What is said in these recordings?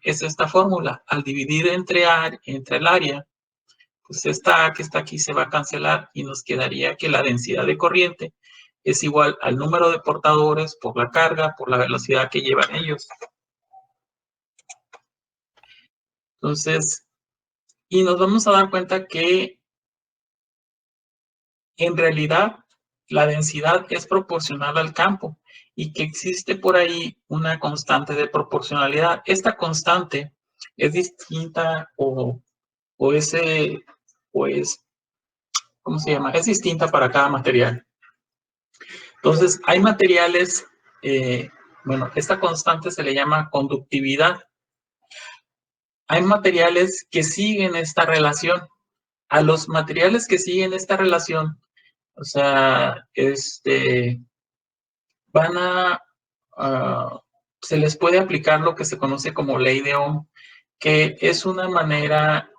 es esta fórmula. Al dividir entre el área, pues esta A que está aquí se va a cancelar y nos quedaría que la densidad de corriente es igual al número de portadores por la carga, por la velocidad que llevan ellos. Entonces, y nos vamos a dar cuenta que en realidad la densidad es proporcional al campo y que existe por ahí una constante de proporcionalidad. Esta constante es distinta ¿cómo se llama? Es distinta para cada material. Entonces, hay materiales, bueno, esta constante se le llama conductividad. Hay materiales que siguen esta relación. A los materiales que siguen esta relación, o sea, se les puede aplicar lo que se conoce como ley de Ohm, que es una manera,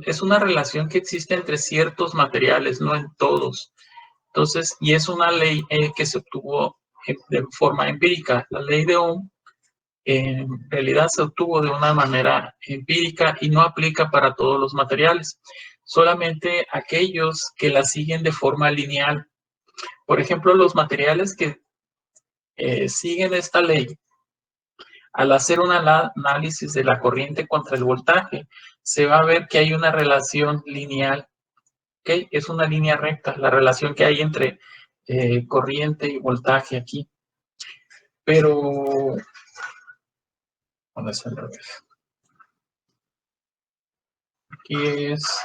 es una relación que existe entre ciertos materiales, no en todos. Entonces, y es una ley que se obtuvo de forma empírica. La ley de Ohm en realidad se obtuvo de una manera empírica y no aplica para todos los materiales, solamente aquellos que la siguen de forma lineal. Por ejemplo, los materiales que siguen esta ley, al hacer un análisis de la corriente contra el voltaje, se va a ver que hay una relación lineal, ¿ok? Es una línea recta, la relación que hay entre corriente y voltaje aquí. Pero, ¿dónde está el revés? Aquí es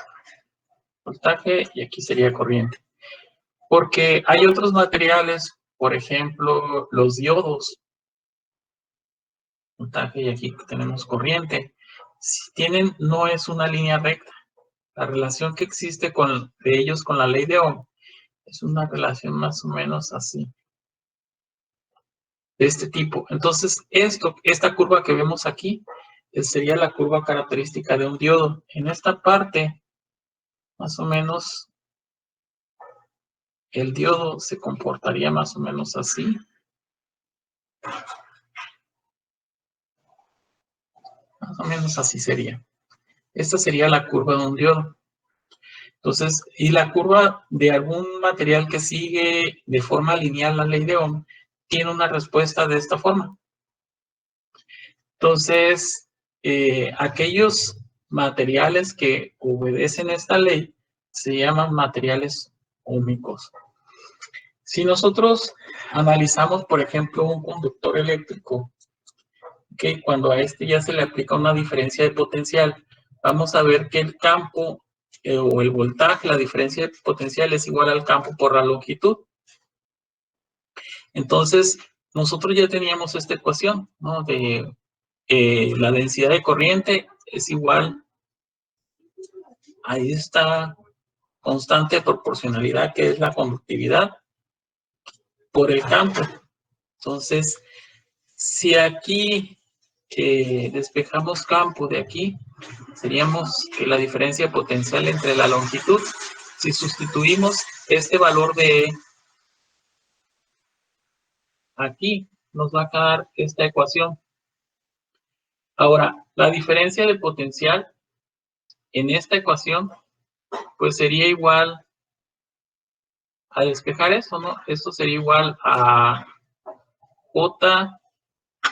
voltaje y aquí sería corriente. Porque hay otros materiales, por ejemplo, los diodos, voltaje y aquí tenemos corriente. Si tienen, no es una línea recta. La relación que existe de ellos con la ley de Ohm es una relación más o menos así, de este tipo. Entonces, esta curva que vemos aquí sería la curva característica de un diodo. En esta parte, más o menos, el diodo se comportaría más o menos así. Más o menos así sería. Esta sería la curva de un diodo. Entonces, y la curva de algún material que sigue de forma lineal la ley de Ohm tiene una respuesta de esta forma. Entonces, aquellos materiales que obedecen esta ley se llaman materiales óhmicos. Si nosotros analizamos, por ejemplo, un conductor eléctrico, que cuando a este ya se le aplica una diferencia de potencial, vamos a ver que el campo o el voltaje, la diferencia de potencial es igual al campo por la longitud. Entonces, nosotros ya teníamos esta ecuación, ¿no? De la densidad de corriente es igual a esta constante de proporcionalidad que es la conductividad por el campo. Entonces, si aquí despejamos campo de aquí, seríamos que la diferencia potencial entre la longitud, si sustituimos este valor de aquí, nos va a quedar esta ecuación. Ahora, la diferencia de potencial en esta ecuación, pues sería igual a despejar eso, ¿no? Esto sería igual a J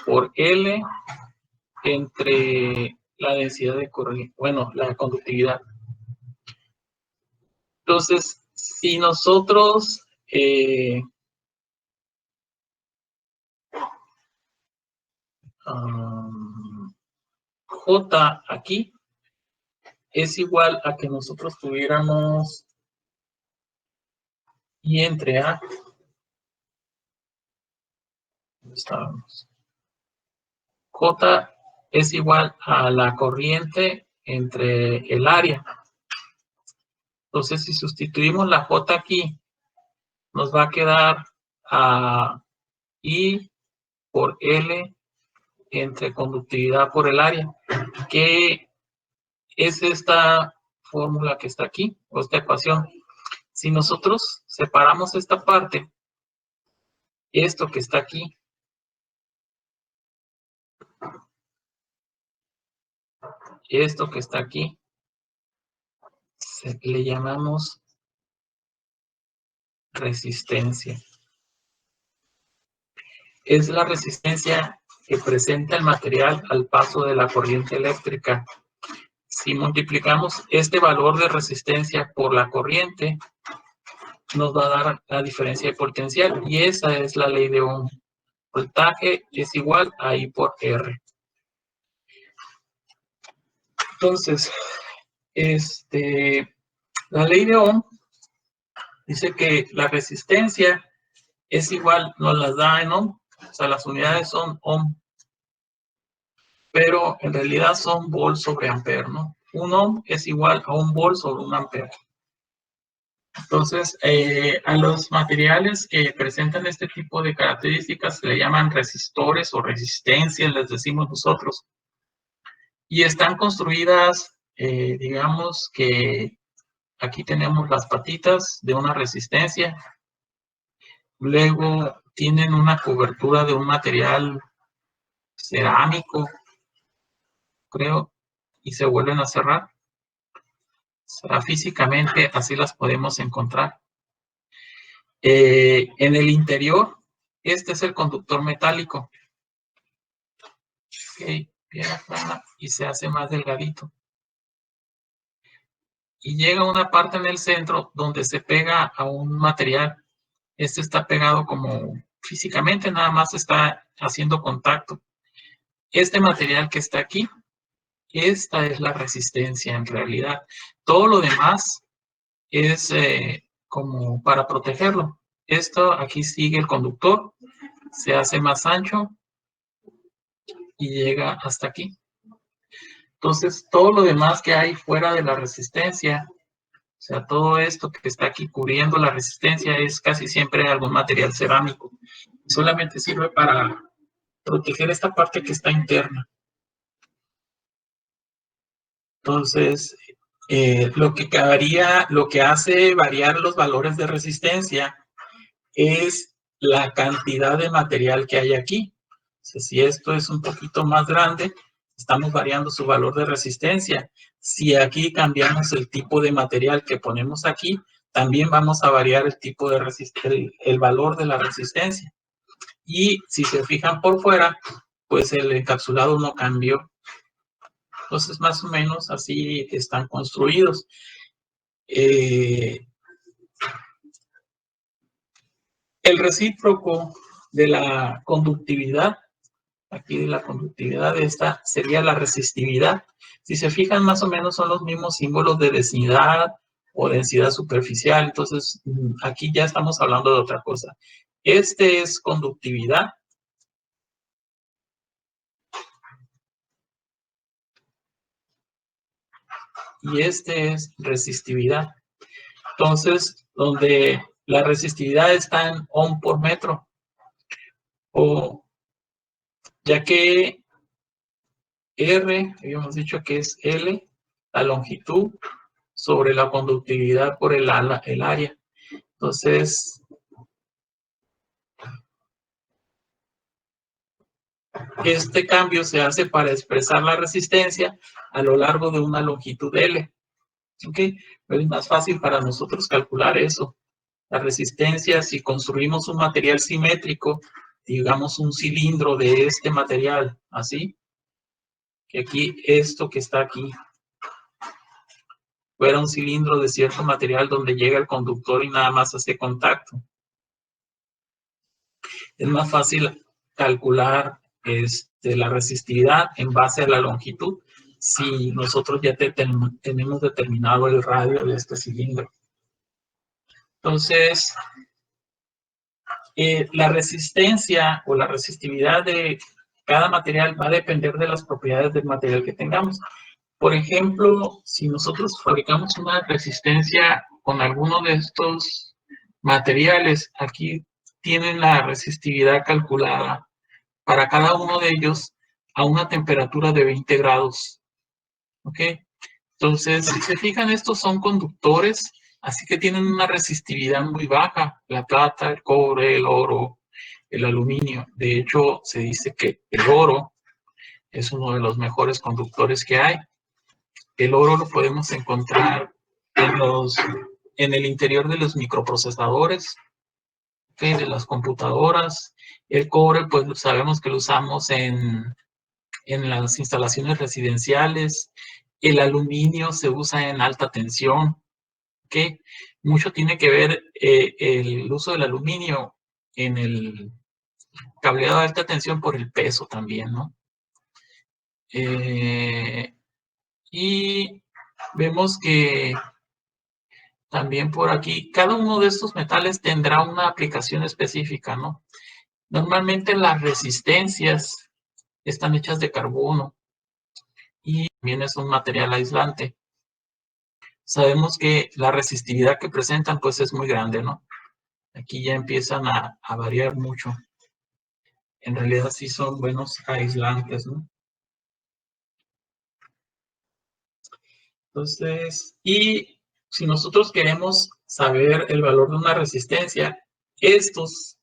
por L entre la densidad de corriente, bueno, la conductividad. Entonces, si nosotros J aquí es igual a que nosotros tuviéramos I entre A. ¿Dónde estábamos? J es igual a la corriente entre el área. Entonces, si sustituimos la J aquí, nos va a quedar a I por L entre conductividad por el área, que es esta fórmula que está aquí, o esta ecuación. Si nosotros separamos esta parte, esto que está aquí, esto que está aquí, le llamamos resistencia. Es la resistencia que presenta el material al paso de la corriente eléctrica. Si multiplicamos este valor de resistencia por la corriente, nos va a dar la diferencia de potencial, y esa es la ley de Ohm. Voltaje es igual a I por R. Entonces, la ley de Ohm dice que la resistencia es igual, nos las da en Ohm, o sea, las unidades son Ohm, pero en realidad son volt sobre ampere, ¿no? Un Ohm es igual a un volt sobre un ampere. Entonces, a los materiales que presentan este tipo de características se le llaman resistores o resistencias, les decimos nosotros. Y están construidas, digamos que aquí tenemos las patitas de una resistencia. Luego tienen una cobertura de un material cerámico, creo, y se vuelven a cerrar. O sea, físicamente así las podemos encontrar. En el interior, este es el conductor metálico. Okay, piedra plana, y se hace más delgadito. Y llega una parte en el centro donde se pega a un material. Este está pegado como físicamente, nada más está haciendo contacto. Este material que está aquí, esta es la resistencia en realidad. Todo lo demás es como para protegerlo. Esto aquí sigue el conductor, se hace más ancho y llega hasta aquí. Entonces, todo lo demás que hay fuera de la resistencia, o sea, todo esto que está aquí cubriendo la resistencia es casi siempre algún material cerámico. Solamente sirve para proteger esta parte que está interna. Entonces, lo que hace variar los valores de resistencia es la cantidad de material que hay aquí. O sea, si esto es un poquito más grande, estamos variando su valor de resistencia. Si aquí cambiamos el tipo de material que ponemos aquí, también vamos a variar el tipo de el valor de la resistencia. Y si se fijan por fuera, pues el encapsulado no cambió. Entonces, más o menos así están construidos. El recíproco de la conductividad, aquí de la conductividad de esta, sería la resistividad. Si se fijan, más o menos son los mismos símbolos de densidad o densidad superficial. Entonces, aquí ya estamos hablando de otra cosa. Este es conductividad. Y este es resistividad. Entonces, donde la resistividad está en ohm por metro, o ya que R, habíamos dicho que es L, la longitud, sobre la conductividad por el área. Entonces, este cambio se hace para expresar la resistencia a lo largo de una longitud L. ¿Ok? Pero es más fácil para nosotros calcular eso. La resistencia, si construimos un material simétrico, digamos un cilindro de este material, así, que aquí, esto que está aquí, fuera un cilindro de cierto material donde llega el conductor y nada más hace contacto. Es más fácil calcular la resistividad en base a la longitud si nosotros ya tenemos determinado el radio de este cilindro. Entonces, la resistencia o la resistividad de cada material va a depender de las propiedades del material que tengamos. Por ejemplo, si nosotros fabricamos una resistencia con alguno de estos materiales, aquí tienen la resistividad calculada para cada uno de ellos a una temperatura de 20 grados. ¿Ok? Entonces, si se fijan, estos son conductores, así que tienen una resistividad muy baja. La plata, el cobre, el oro, el aluminio. De hecho, se dice que el oro es uno de los mejores conductores que hay. El oro lo podemos encontrar en el interior de los microprocesadores, ¿okay? De las computadoras. El cobre, pues sabemos que lo usamos en las instalaciones residenciales. El aluminio se usa en alta tensión, ¿okay? Mucho tiene que ver el uso del aluminio en el cableado de alta tensión por el peso también, ¿no? Y vemos que también por aquí, cada uno de estos metales tendrá una aplicación específica, ¿no? Normalmente las resistencias están hechas de carbono y también es un material aislante. Sabemos que la resistividad que presentan pues es muy grande, ¿no? Aquí ya empiezan a variar mucho. En realidad sí son buenos aislantes, ¿no? Entonces, y si nosotros queremos saber el valor de una resistencia, estos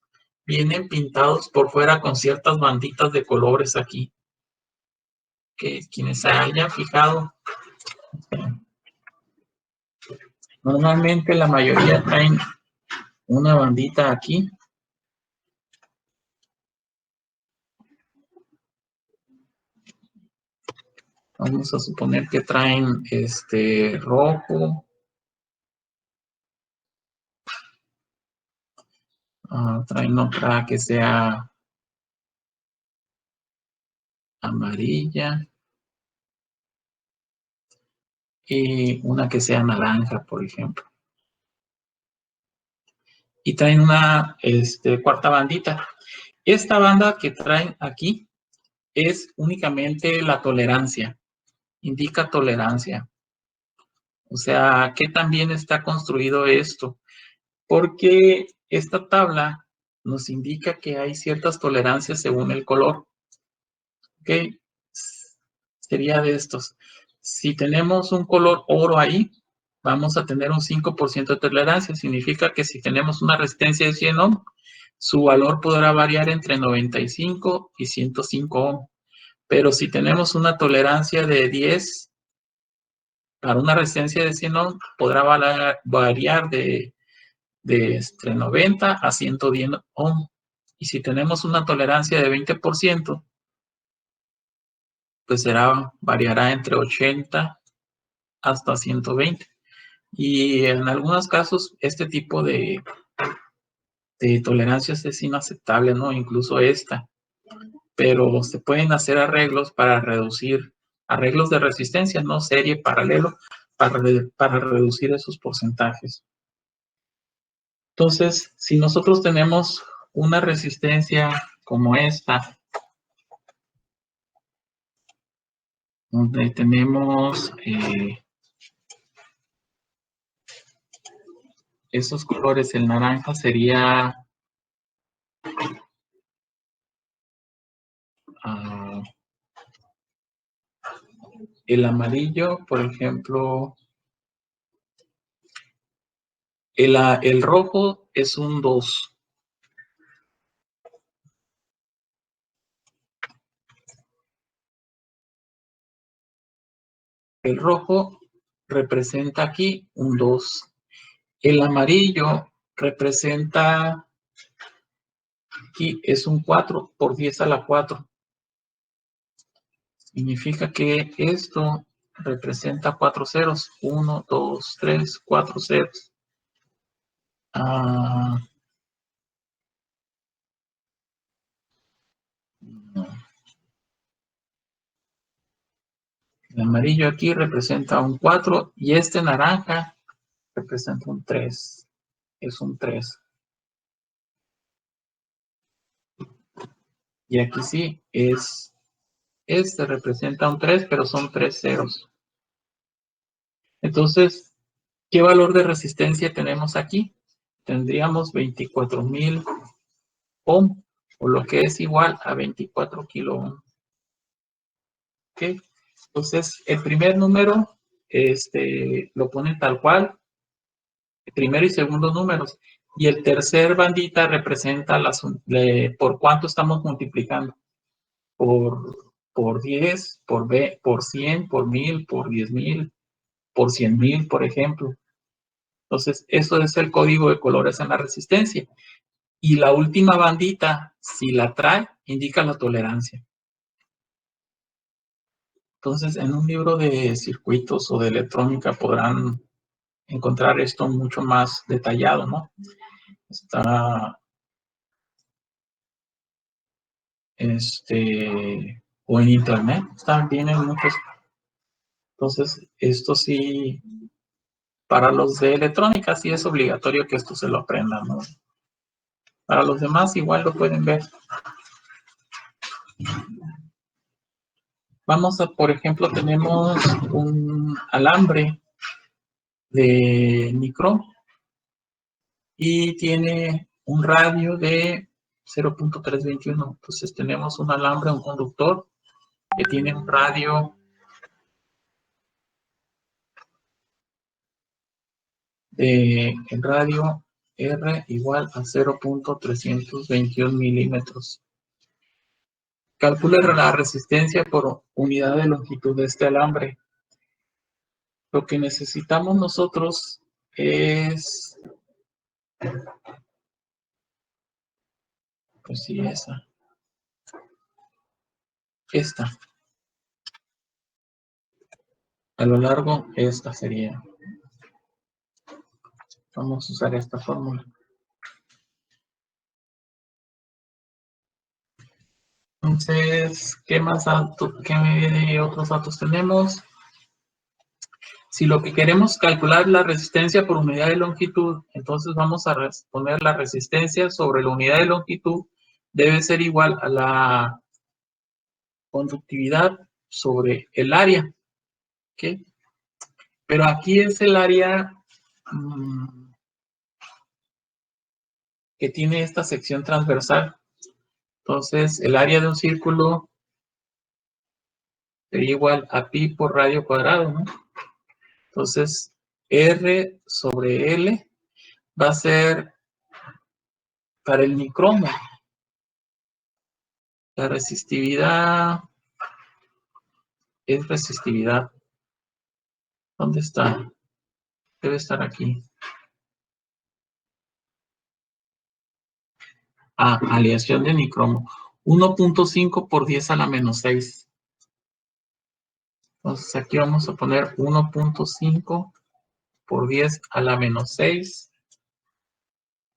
vienen pintados por fuera con ciertas banditas de colores aquí, que quienes se hayan fijado, normalmente la mayoría traen una bandita aquí. Vamos a suponer que traen rojo, traen otra que sea amarilla y una que sea naranja, por ejemplo. Y traen una cuarta bandita. Esta banda que traen aquí es únicamente la tolerancia, indica tolerancia. O sea, ¿qué tan bien está construido esto? Porque esta tabla nos indica que hay ciertas tolerancias según el color. ¿Ok? Sería de estos. Si tenemos un color oro ahí, vamos a tener un 5% de tolerancia. Significa que si tenemos una resistencia de 100 ohm, su valor podrá variar entre 95 y 105 ohm. Pero si tenemos una tolerancia de 10, para una resistencia de 100 ohm, podrá variar de entre 90 a 110 ohm. Y si tenemos una tolerancia de 20%, pues variará entre 80 hasta 120. Y en algunos casos, este tipo de tolerancias es inaceptable, ¿no? Incluso esta. Pero se pueden hacer arreglos para reducir, arreglos de resistencia, no serie paralelo, para reducir esos porcentajes. Entonces, si nosotros tenemos una resistencia como esta, donde tenemos esos colores, el naranja sería el amarillo, por ejemplo, el rojo es un 2. El rojo representa aquí un 2. El amarillo representa aquí es un 4 por 10 a la 4. Significa que esto representa 4 ceros. 1, 2, 3, 4 ceros. El amarillo aquí representa un 4 y este naranja representa un 3. Es un 3. Y aquí sí, este representa un 3, pero son 3 ceros. Entonces, ¿qué valor de resistencia tenemos aquí? Tendríamos 24,000 ohm, o lo que es igual a 24 kilo ohm. ¿Ok? Entonces, el primer número lo ponen tal cual, el primero y segundo números, y el tercer bandita representa por cuánto estamos multiplicando, por por 10, por 100, por 1000, por 10,000, por 100,000, por ejemplo. Entonces, eso es el código de colores en la resistencia. Y la última bandita, si la trae, indica la tolerancia. Entonces, en un libro de circuitos o de electrónica podrán encontrar esto mucho más detallado, ¿no? Está, o en internet, también en muchos. Entonces, esto sí, para los de electrónica sí es obligatorio que esto se lo aprendan, ¿no? Para los demás igual lo pueden ver. Vamos a, por ejemplo, tenemos un alambre de micro y tiene un radio de 0.321. Entonces tenemos un alambre, un conductor que tiene un radio el radio R igual a 0.321 milímetros. Calcule la resistencia por unidad de longitud de este alambre. Lo que necesitamos nosotros es, pues sí, esta. A lo largo, esta sería. Vamos a usar esta fórmula. Entonces, ¿qué más datos, qué otros datos tenemos? Si lo que queremos calcular la resistencia por unidad de longitud, entonces vamos a poner la resistencia sobre la unidad de longitud, debe ser igual a la conductividad sobre el área. ¿Okay? Pero aquí es el área que tiene esta sección transversal. Entonces, el área de un círculo sería igual a pi por radio cuadrado, ¿no? Entonces, R sobre L va a ser para el micromo. La resistividad es resistividad. ¿Dónde está? Debe estar aquí. Aleación de micromo. 1.5 por 10 a la menos 6. Entonces aquí vamos a poner 1.5 por 10 a la menos 6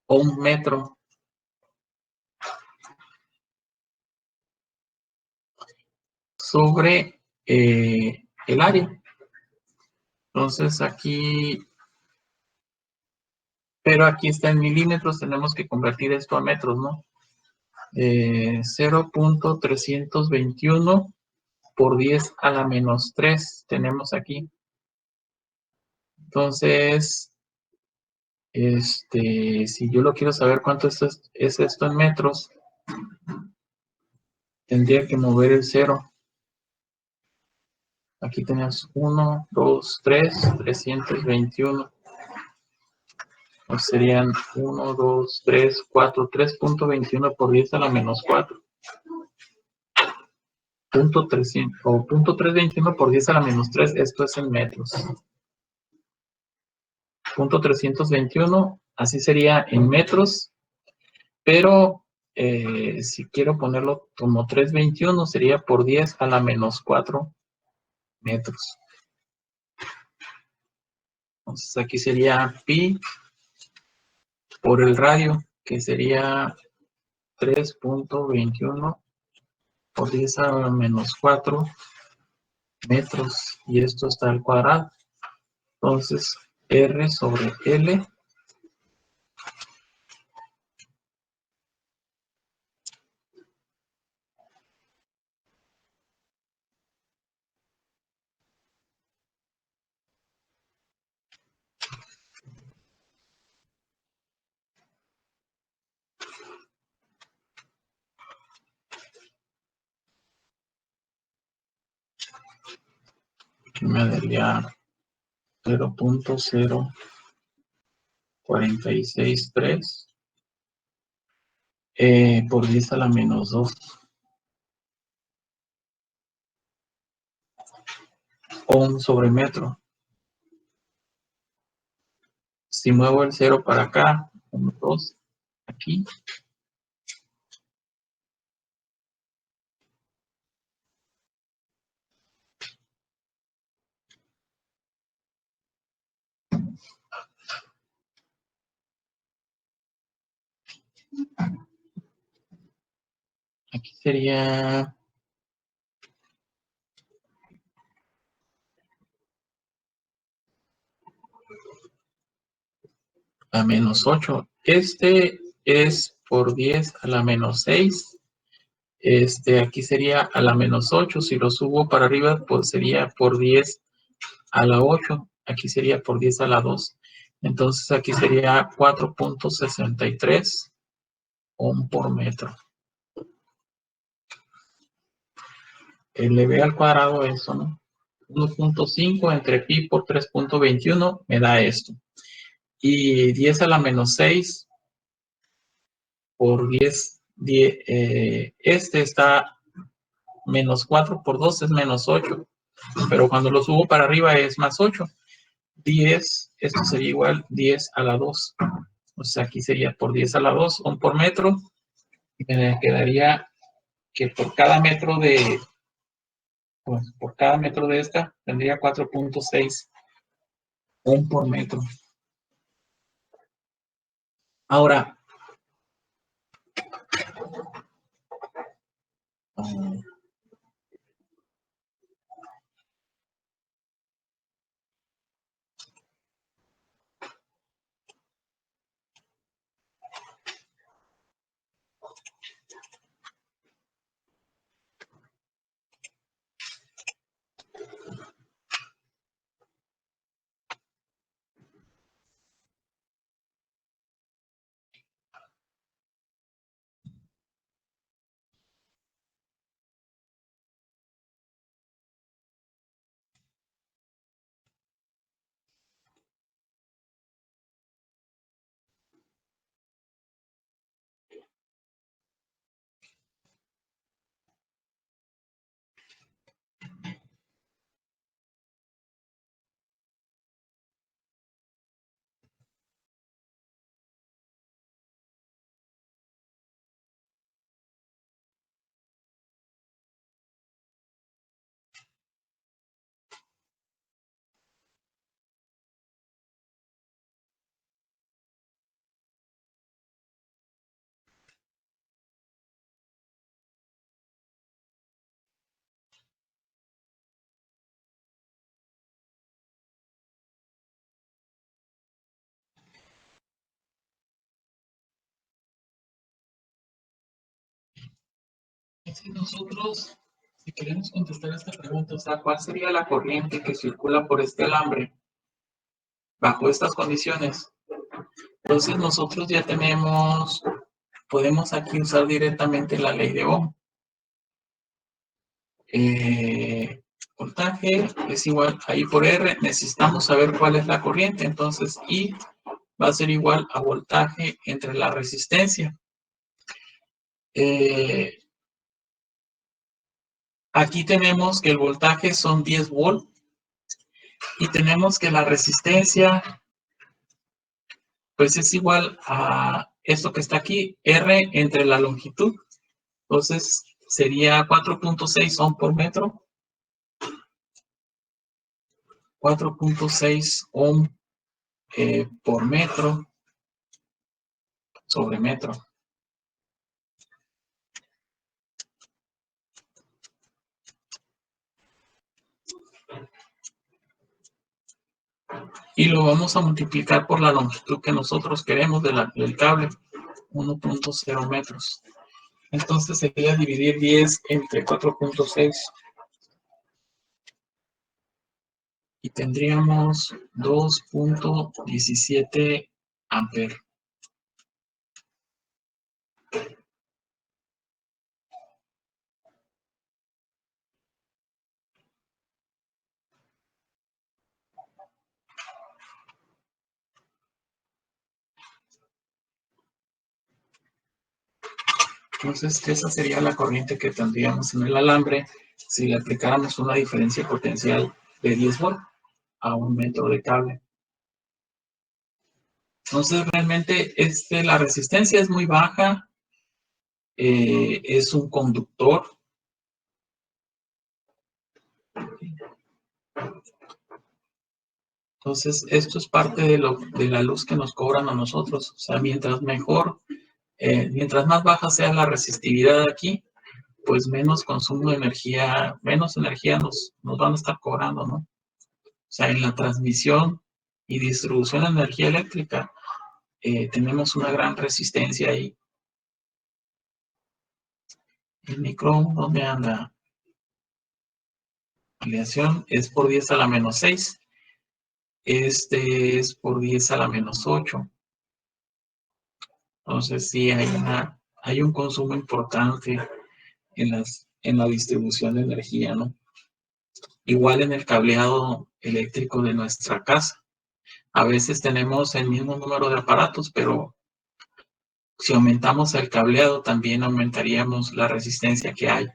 o un metro. Sobre el área. Entonces aquí, pero aquí está en milímetros, tenemos que convertir esto a metros, ¿no? 0.321 por 10 a la menos 3 tenemos aquí. Entonces, si yo lo quiero saber cuánto es esto en metros, tendría que mover el 0. Aquí tenemos 1, 2, 3, 321. O serían 1, 2, 3, 4, 3.21 por 10 a la menos 4. Punto 300, o punto 321 por 10 a la menos 3, esto es en metros. Punto 321, así sería en metros, pero si quiero ponerlo como 321, sería por 10 a la menos 4 metros. Entonces aquí sería pi por el radio, que sería 3.21 por 10 a la menos 4 metros, y esto está al cuadrado. Entonces, R sobre L que me daría 0.0463 por 10 a la menos 2. ohm sobre metro. Si muevo el 0 para acá, 1, 2, aquí, aquí sería a menos 8. Este es por 10 a la menos 6. Aquí sería a la menos 8. Si lo subo para arriba, pues sería por 10 a la 8. Aquí sería por 10 a la 2. Entonces aquí sería 4.63 ohm por metro. Le ve al cuadrado eso, ¿no? 1.5 entre pi por 3.21 me da esto. Y 10 a la menos 6 por 10, este está menos 4 por 2 es menos 8, pero cuando lo subo para arriba es más 8. 10, esto sería igual 10 a la 2. O sea, aquí sería por 10 a la 2, ohm por metro. Y me quedaría que por cada metro de esta, tendría 4.6 ohm por metro. Ahora, si queremos contestar esta pregunta, o sea, ¿cuál sería la corriente que circula por este alambre bajo estas condiciones? Entonces nosotros ya podemos aquí usar directamente la ley de Ohm. Voltaje es igual a I por R. Necesitamos saber cuál es la corriente. Entonces I va a ser igual a voltaje entre la resistencia. Aquí tenemos que el voltaje son 10 volts y tenemos que la resistencia pues es igual a esto que está aquí, R entre la longitud. Entonces sería 4.6 ohm por metro. 4.6 ohm por metro sobre metro. Y lo vamos a multiplicar por la longitud que nosotros queremos del cable, 1.0 metros. Entonces sería dividir 10 entre 4.6 y tendríamos 2.17 amperes. Entonces, esa sería la corriente que tendríamos en el alambre si le aplicáramos una diferencia potencial de 10 volt a 1 metro de cable. Entonces, realmente la resistencia es muy baja, es un conductor. Entonces, esto es parte de la luz que nos cobran a nosotros. O sea, mientras más baja sea la resistividad aquí, pues menos consumo de energía, menos energía nos van a estar cobrando, ¿no? O sea, en la transmisión y distribución de energía eléctrica, tenemos una gran resistencia ahí. El micro, ¿dónde anda? Aleación es por 10 a la menos 6. Este es por 10 a la menos 8. Entonces sí hay un consumo importante en la distribución de energía, ¿no? Igual en el cableado eléctrico de nuestra casa. A veces tenemos el mismo número de aparatos, pero si aumentamos el cableado, también aumentaríamos la resistencia que hay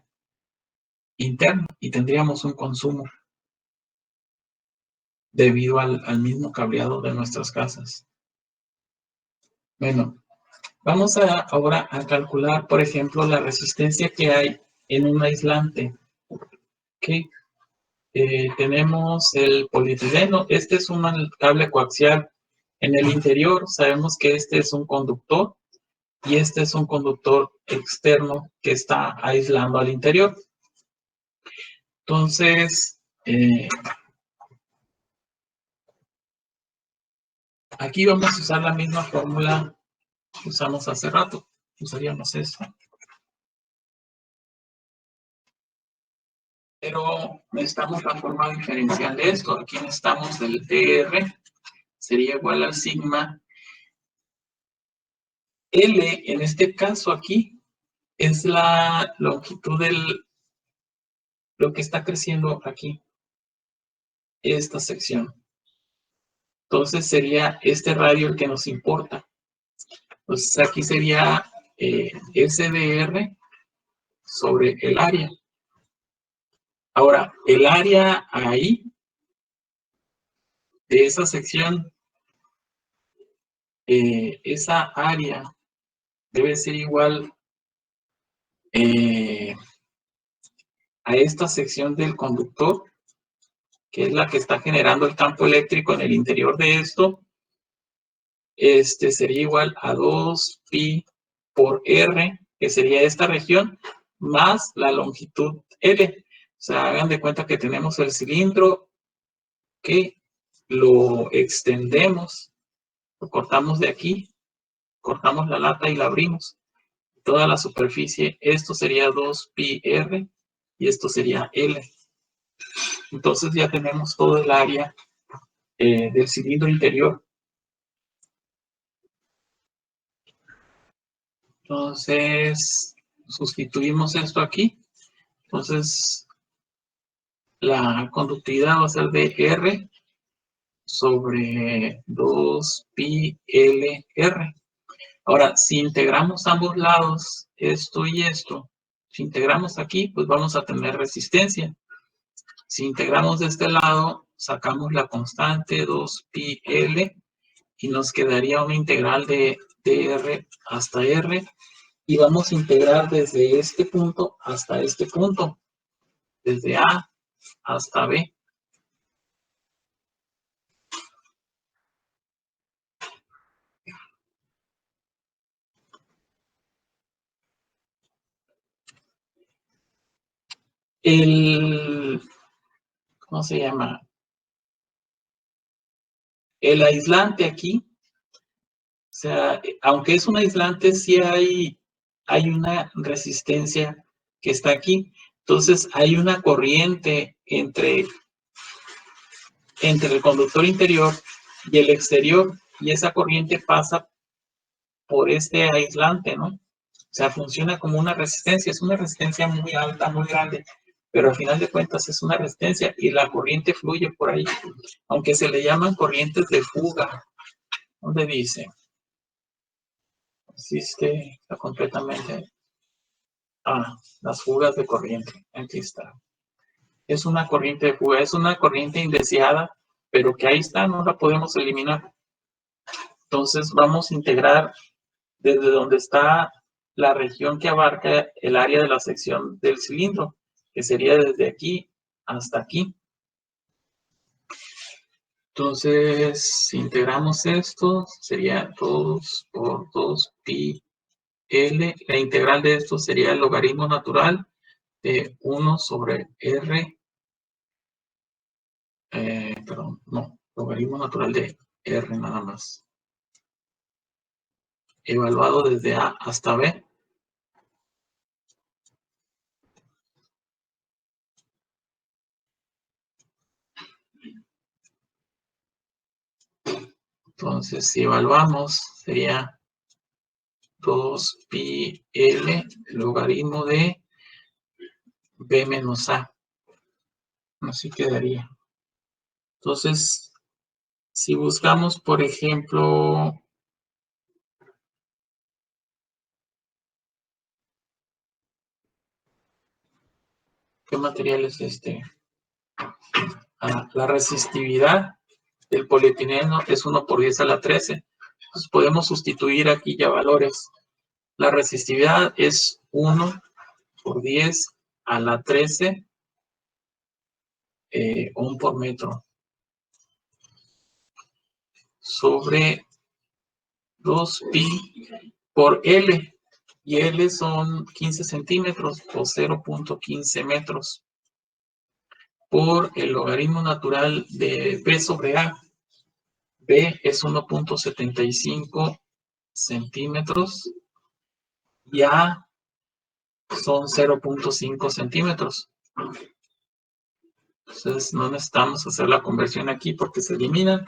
interna y tendríamos un consumo debido al mismo cableado de nuestras casas. Bueno, vamos ahora a calcular, por ejemplo, la resistencia que hay en un aislante. ¿Okay? Tenemos el polietileno. Este es un cable coaxial. En el interior sabemos que este es un conductor y este es un conductor externo que está aislando al interior. Entonces, aquí vamos a usar la misma fórmula que usamos hace rato. Usaríamos esto. Pero necesitamos la forma diferencial de esto. Aquí necesitamos del DR, sería igual al sigma. L, en este caso aquí, es la longitud lo que está creciendo aquí, esta sección. Entonces sería este radio el que nos importa. Entonces aquí sería SDR sobre el área. Ahora, el área ahí, de esa sección, esa área debe ser igual a esta sección del conductor, que es la que está generando el campo eléctrico en el interior de esto. Sería igual a 2pi por R, que sería esta región, más la longitud L. O sea, hagan de cuenta que tenemos el cilindro que lo extendemos, lo cortamos de aquí, cortamos la lata y la abrimos. Toda la superficie, esto sería 2pi R y esto sería L. Entonces ya tenemos todo el área del cilindro interior. Entonces, sustituimos esto aquí. Entonces, la conductividad va a ser de R sobre 2pi LR. Ahora, si integramos ambos lados, esto y esto, si integramos aquí, pues vamos a tener resistencia. Si integramos de este lado, sacamos la constante 2pi L y nos quedaría una integral de R hasta R. Y vamos a integrar desde este punto hasta este punto, desde A hasta B. ¿Cómo se llama? El aislante aquí, o sea, aunque es un aislante, sí hay una resistencia que está aquí. Entonces, hay una corriente entre el conductor interior y el exterior, y esa corriente pasa por este aislante, ¿no? O sea, funciona como una resistencia, es una resistencia muy alta, muy grande, pero al final de cuentas es una resistencia y la corriente fluye por ahí, aunque se le llaman corrientes de fuga. ¿Dónde dice? Existe, está completamente... las fugas de corriente, aquí está. es una corriente de fuga, es una corriente indeseada, pero que ahí está, no la podemos eliminar. Entonces vamos a integrar desde donde está la región que abarca el área de la sección del cilindro, que sería desde aquí hasta aquí. Entonces, si integramos esto, sería 2 por 2 pi L. La integral de esto sería el logaritmo natural de 1 sobre R. Perdón, no, logaritmo natural de R nada más. Evaluado desde A hasta B. Entonces, si evaluamos, sería 2 pi L logaritmo de B menos A. Así quedaría. Entonces, si buscamos, por ejemplo, ¿qué material es este? La resistividad del polietileno es 1 por 10 a la 13. Entonces podemos sustituir aquí ya valores. La resistividad es 1 por 10 a la 13 ohm por metro sobre 2 pi por L. Y L son 15 centímetros o 0.15 metros por el logaritmo natural de B sobre A. B es 1.75 centímetros y A son 0.5 centímetros. Entonces no necesitamos hacer la conversión aquí porque se eliminan.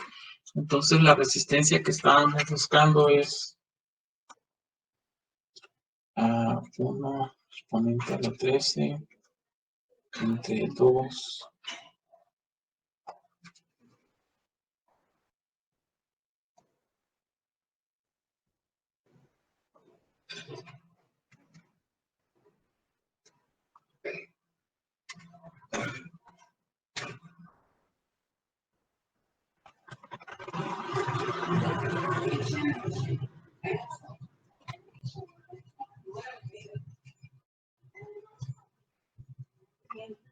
Entonces la resistencia que estábamos buscando es 1 exponente a la 13 entre 2.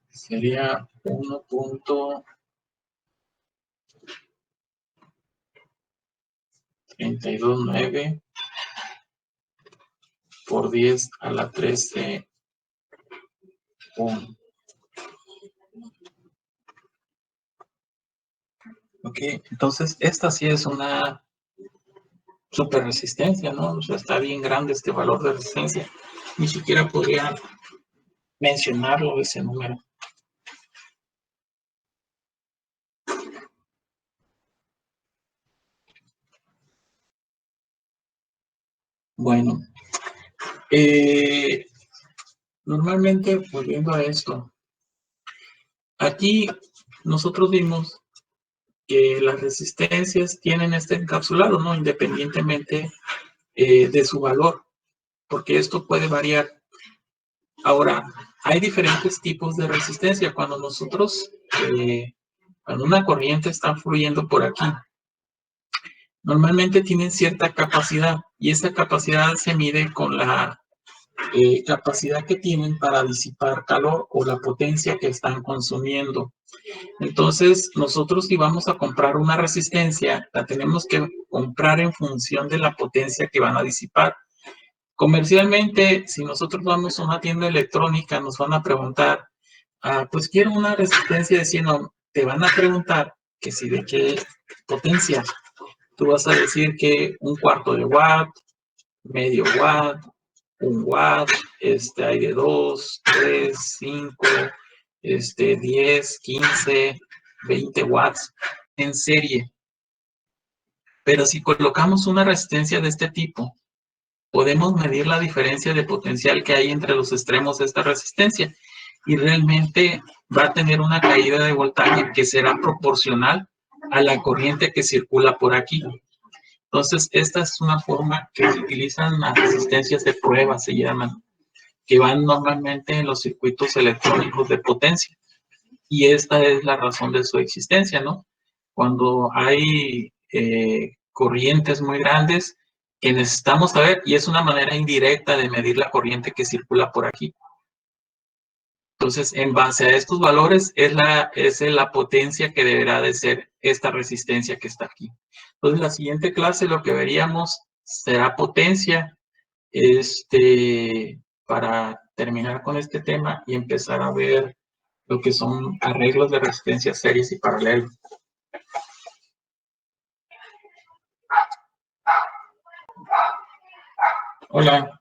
Sería 1.329 por 10 a la 13 ohm. Ok, entonces esta sí es una super resistencia, ¿no? O sea, está bien grande este valor de resistencia. Ni siquiera podría mencionarlo ese número. Bueno, normalmente volviendo a esto, aquí nosotros vimos que las resistencias tienen este encapsulado, ¿no? Independientemente de su valor, porque esto puede variar. Ahora, hay diferentes tipos de resistencia. Cuando cuando una corriente está fluyendo por aquí, normalmente tienen cierta capacidad y esa capacidad se mide con la capacidad que tienen para disipar calor o la potencia que están consumiendo. Entonces, nosotros si vamos a comprar una resistencia, la tenemos que comprar en función de la potencia que van a disipar. Comercialmente, si nosotros vamos a una tienda electrónica, nos van a preguntar, pues quiero una resistencia de 100 ohm. Te van a preguntar que si de qué potencia. Tú vas a decir que 1/4 de watt, medio watt, 1 watt, hay de 2, 3, 5, 10, 15, 20 watts en serie. Pero si colocamos una resistencia de este tipo, podemos medir la diferencia de potencial que hay entre los extremos de esta resistencia y realmente va a tener una caída de voltaje que será proporcional a la corriente que circula por aquí. Entonces, esta es una forma que se utilizan las resistencias de prueba, se llaman, que van normalmente en los circuitos electrónicos de potencia. y esta es la razón de su existencia, ¿no? Cuando hay corrientes muy grandes que necesitamos saber, y es una manera indirecta de medir la corriente que circula por aquí. Entonces, en base a estos valores es la potencia que deberá de ser esta resistencia que está aquí. Entonces, la siguiente clase lo que veríamos será potencia, para terminar con este tema y empezar a ver lo que son arreglos de resistencia series y paralelos. Hola.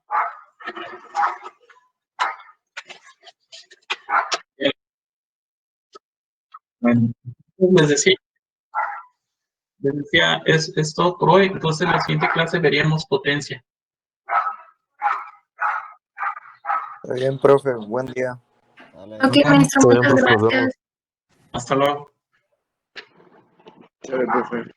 Bueno, les decía es todo por hoy. Entonces, en la siguiente clase veríamos potencia. Está bien, profe. Buen día. Ok, maestro, muchas gracias. Hasta luego. Chale, profe.